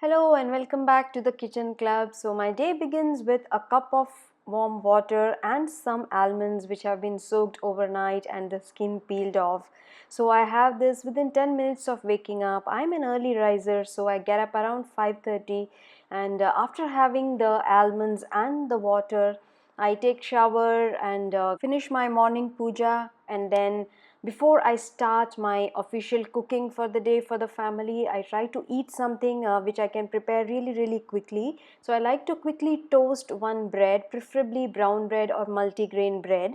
Hello and welcome back to the Kitchen Club. So my day begins with a cup of warm water and some almonds which have been soaked overnight and the skin peeled off. So I have this within 10 minutes of waking up. I'm an early riser, so I get up around 5:30, and after having the almonds and the water, I take shower and finish my morning puja, and then before I start my official cooking for the day for the family, I try to eat something which I can prepare really quickly. So I like to quickly toast one bread, preferably brown bread or multigrain bread,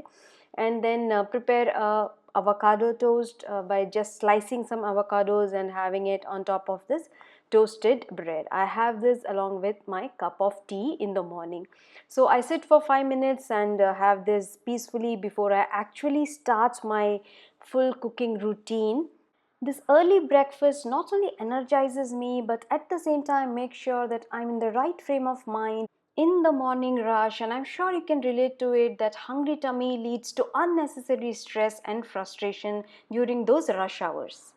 and then prepare a avocado toast by just slicing some avocados and having it on top of this toasted bread. I have this along with my cup of tea in the morning. So I sit for 5 minutes and have this peacefully before I actually start my full cooking routine. This early breakfast not only energizes me but at the same time makes sure that I'm in the right frame of mind in the morning rush, and I'm sure you can relate to it that hungry tummy leads to unnecessary stress and frustration during those rush hours.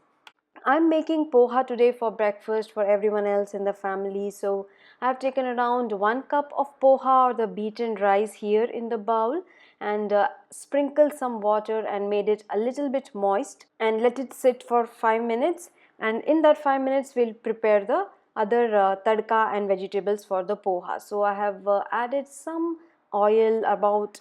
I'm making poha today for breakfast for everyone else in the family. So I've taken around 1 cup of poha or the beaten rice here in the bowl, and sprinkled some water and made it a little bit moist and let it sit for 5 minutes. And in that 5 minutes we'll prepare the other tadka and vegetables for the poha. So I have added some oil, about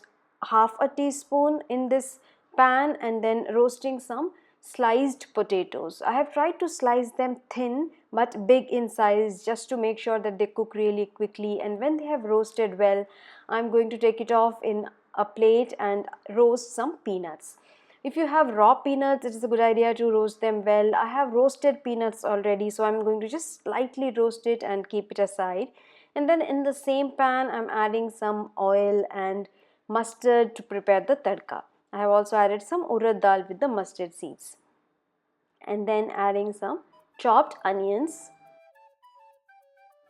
half a teaspoon in this pan, and then roasting some sliced potatoes. I have tried to slice them thin but big in size just to make sure that they cook really quickly, and when they have roasted well, I'm going to take it off in a plate and roast some peanuts. If you have raw peanuts, it is a good idea to roast them well. I have roasted peanuts already, so I'm going to just slightly roast it and keep it aside. And then in the same pan, I'm adding some oil and mustard to prepare the tadka. I have also added some urad dal with the mustard seeds, and then adding some chopped onions,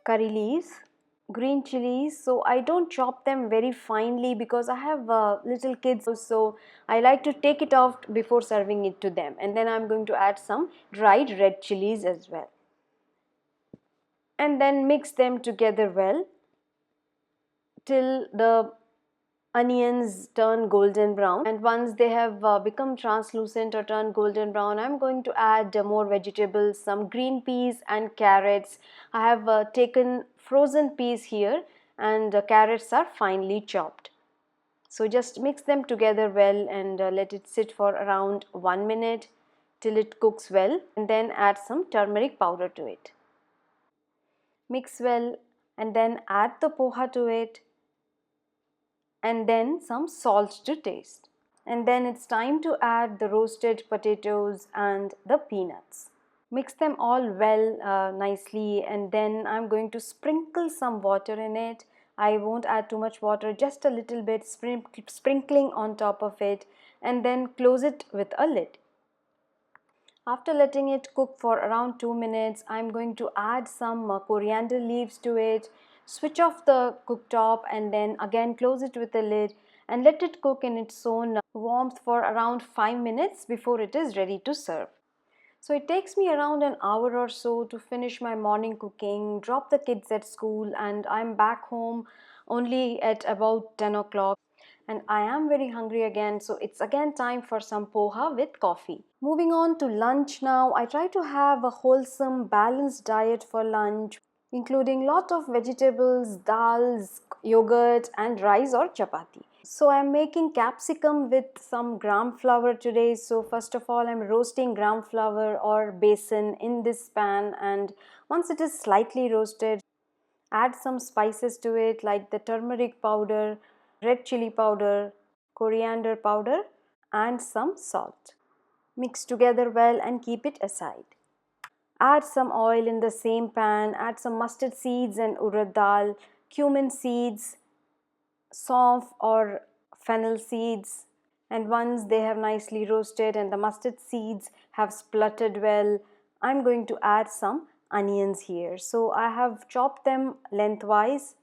curry leaves, green chilies. So I don't chop them very finely because I have little kids, so I like to take it off before serving it to them. And then I'm going to add some dried red chilies as well, and then mix them together well till the onions turn golden brown, and once they have become translucent or turn golden brown, I'm going to add more vegetables, some green peas and carrots. I have taken frozen peas here, and carrots are finely chopped. So just mix them together well and let it sit for around 1 minute till it cooks well, and then add some turmeric powder to it. Mix well and then add the poha to it, and then some salt to taste. And then it's time to add the roasted potatoes and the peanuts. Mix them all well nicely, and then I'm going to sprinkle some water in it. I won't add too much water, just a little bit, sprinkling on top of it, and then close it with a lid. After letting it cook for around 2 minutes, I'm going to add some coriander leaves to it, switch off the cooktop, and then again close it with a lid and let it cook in its own warmth for around 5 minutes before it is ready to serve. So it takes me around an hour or so to finish my morning cooking, drop the kids at school, and I'm back home only at about 10 o'clock. And I am very hungry again, so it's again time for some poha with coffee. Moving on to lunch now, I try to have a wholesome, balanced diet for lunch, including lot of vegetables, dals, yogurt, and rice or chapati. So I'm making capsicum with some gram flour today. So first of all, I'm roasting gram flour or besan in this pan, and once it is slightly roasted, add some spices to it like the turmeric powder, red chili powder, coriander powder, and some salt. Mix together well and keep it aside. Add some oil in the same pan, add some mustard seeds and urad dal, cumin seeds, saunf or fennel seeds, and once they have nicely roasted and the mustard seeds have spluttered well, I'm going to add some onions here. So I have chopped them lengthwise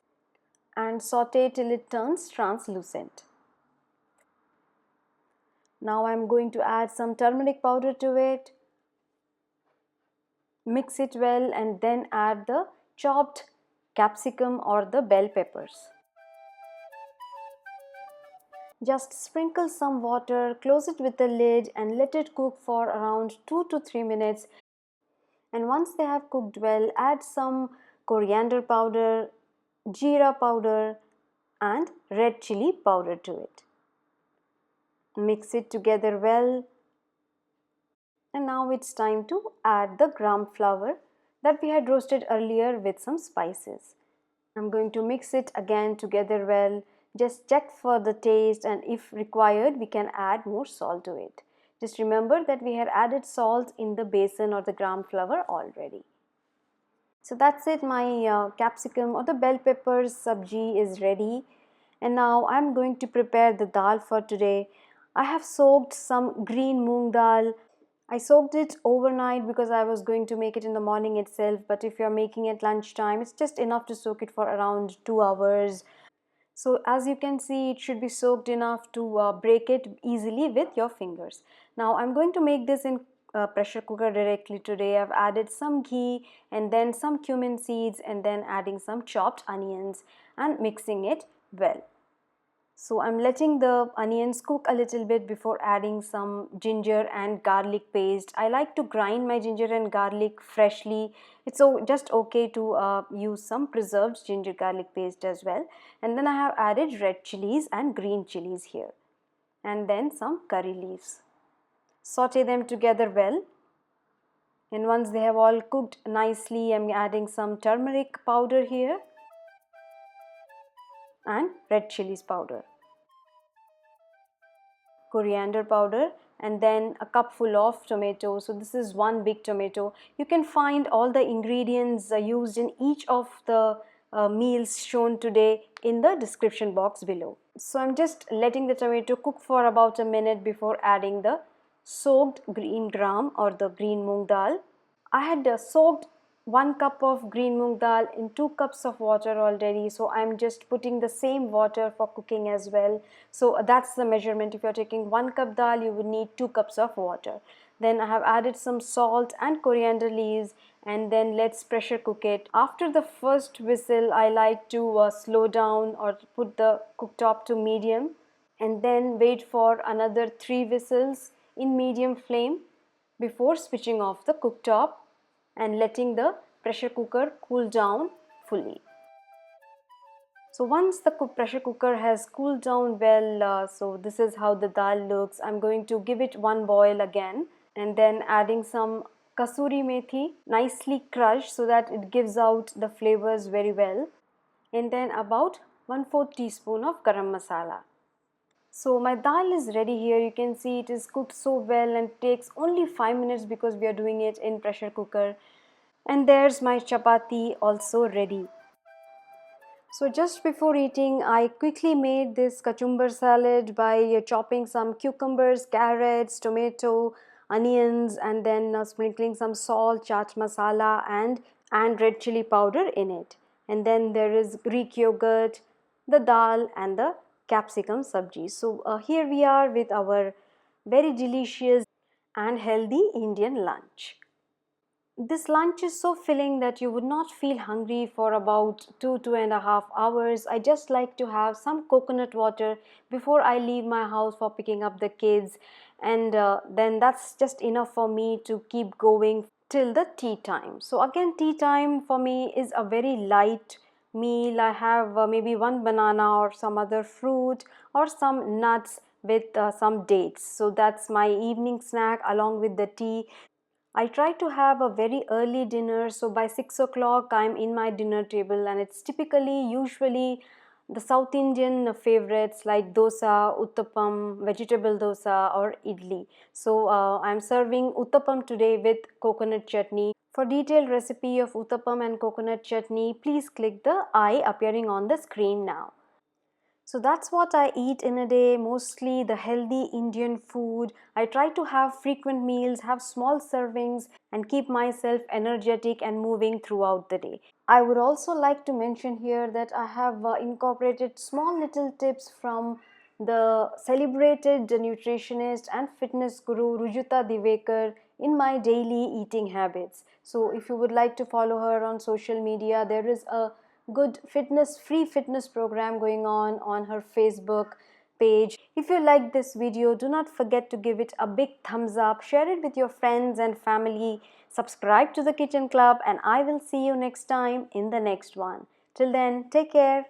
and saute till it turns translucent. Now I'm going to add some turmeric powder to it, mix it well, and then add the chopped capsicum or the bell peppers. Just sprinkle some water, close it with the lid and let it cook for around 2 to 3 minutes. And once they have cooked well, add some coriander powder, jeera powder and red chilli powder to it. Mix it together well. And now it's time to add the gram flour that we had roasted earlier with some spices. I'm going to mix it again together well. Just check for the taste, and if required we can add more salt to it. Just remember that we had added salt in the besan or the gram flour already. So that's it, my capsicum or the bell peppers sabji is ready. And now I'm going to prepare the dal for today. I have soaked some green moong dal. I soaked it overnight because I was going to make it in the morning itself, but if you're making it lunchtime, it's just enough to soak it for around 2 hours. So as you can see, it should be soaked enough to break it easily with your fingers. Now I'm going to make this in pressure cooker directly today. I've added some ghee and then some cumin seeds and then adding some chopped onions and mixing it well. So I'm letting the onions cook a little bit before adding some ginger and garlic paste. I like to grind my ginger and garlic freshly. It's just okay to use some preserved ginger garlic paste as well. And then I have added red chilies and green chilies here. And then some curry leaves. Saute them together well. And once they have all cooked nicely, I'm adding some turmeric powder here and red chilies powder, coriander powder, and then a cupful of tomato. So this is one big tomato. You can find all the ingredients used in each of the meals shown today in the description box below. So I'm just letting the tomato cook for about a minute before adding the soaked green gram or the green moong dal. I had soaked 1 cup of green moong dal in 2 cups of water already, so I'm just putting the same water for cooking as well. So that's the measurement. If you're taking 1 cup dal, you would need 2 cups of water. Then I have added some salt and coriander leaves, and then let's pressure cook it. After the first whistle, I like to slow down or put the cooktop to medium and then wait for another 3 whistles in medium flame before switching off the cooktop and letting the pressure cooker cool down fully. So once the pressure cooker has cooled down well, so this is how the dal looks. I'm going to give it one boil again and then adding some kasuri methi, nicely crushed so that it gives out the flavors very well, and then about 1/4 teaspoon of garam masala. So my dal is ready here. You can see it is cooked so well and takes only 5 minutes because we are doing it in pressure cooker. And there's my chapati also ready. So just before eating, I quickly made this cucumber salad by chopping some cucumbers, carrots, tomato, onions, and then sprinkling some salt, chaat masala and red chili powder in it. And then there is Greek yogurt, the dal and the capsicum sabji. So here we are with our very delicious and healthy Indian lunch. This lunch is so filling that you would not feel hungry for about 2.5 hours. I just like to have some coconut water before I leave my house for picking up the kids, and then that's just enough for me to keep going till the tea time. So again, tea time for me is a very light meal. I have maybe one banana or some other fruit or some nuts with some dates. So that's my evening snack along with the tea. I try to have a very early dinner, so by 6 o'clock I'm in my dinner table, and it's usually the South Indian favorites like dosa, uttapam, vegetable dosa or idli. So I'm serving uttapam today with coconut chutney. For detailed recipe of uttapam and coconut chutney, please click the I appearing on the screen now. So that's what I eat in a day, mostly the healthy Indian food. I try to have frequent meals, have small servings, and keep myself energetic and moving throughout the day. I would also like to mention here that I have incorporated small little tips from the celebrated nutritionist and fitness guru Rujuta Diwekar in my daily eating habits. So if you would like to follow her on social media, there is a good free fitness program going on her Facebook page. If you like this video, do not forget to give it a big thumbs up, share it with your friends and family, subscribe to the Kitchen Club, and I will see you next time in the next one. Till then, take care.